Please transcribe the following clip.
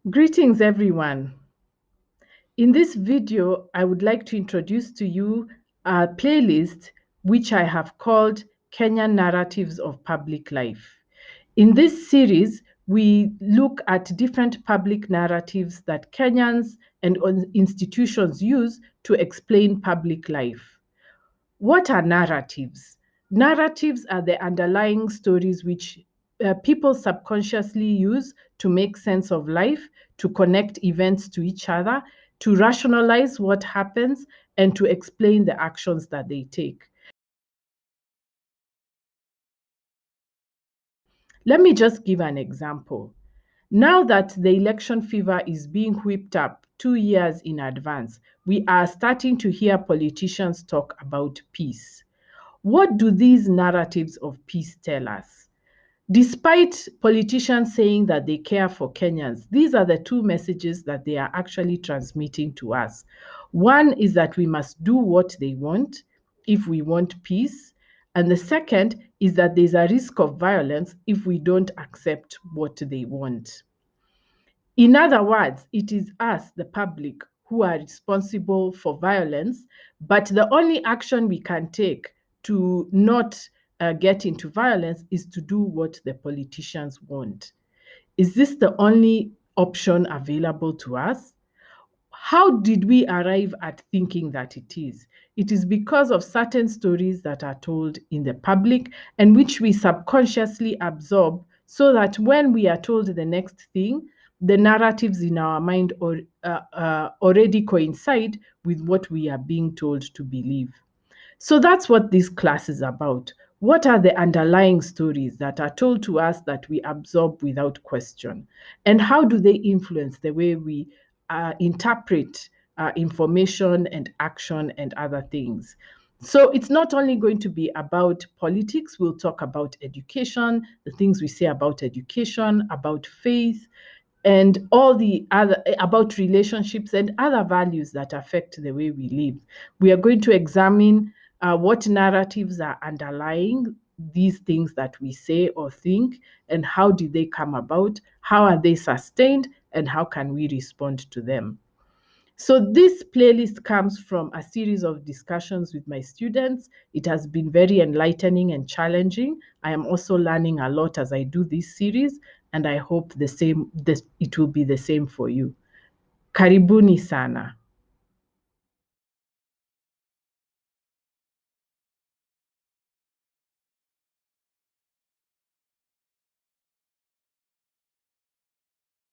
Greetings, everyone. In this video, I would like to introduce to you a playlist which I have called Kenyan Narratives of Public Life. In this series, we look at different public narratives that Kenyans and institutions use to explain public life. What are narratives? Narratives are the underlying stories which people subconsciously use to make sense of life, to connect events to each other, to rationalize what happens, and to explain the actions that they take. Let me just give an example. Now that the election fever is being whipped up 2 years in advance, we are starting to hear politicians talk about peace. What do these narratives of peace tell us? Despite politicians saying that they care for Kenyans, these are the two messages that they are actually transmitting to us. One is that we must do what they want if we want peace. And the second is that there's a risk of violence if we don't accept what they want. In other words, it is us, the public, who are responsible for violence, but the only action we can take to not get into violence is to do what the politicians want. Is this the only option available to us? How did we arrive at thinking that it is? It is because of certain stories that are told in the public and which we subconsciously absorb so that when we are told the next thing, the narratives in our mind already coincide with what we are being told to believe. So that's what this class is about. What are the underlying stories that are told to us that we absorb without question? And how do they influence the way we interpret information and action and other things? So it's not only going to be about politics, we'll talk about education, the things we say about education, about faith, and all the other about relationships and other values that affect the way we live. We are going to examine what narratives are underlying these things that we say or think, and how did they come about, how are they sustained, and how can we respond to them. So this playlist comes from a series of discussions with my students. It has been very enlightening and challenging. I am also learning a lot as I do this series, and I hope it will be the same for you. Karibuni sana.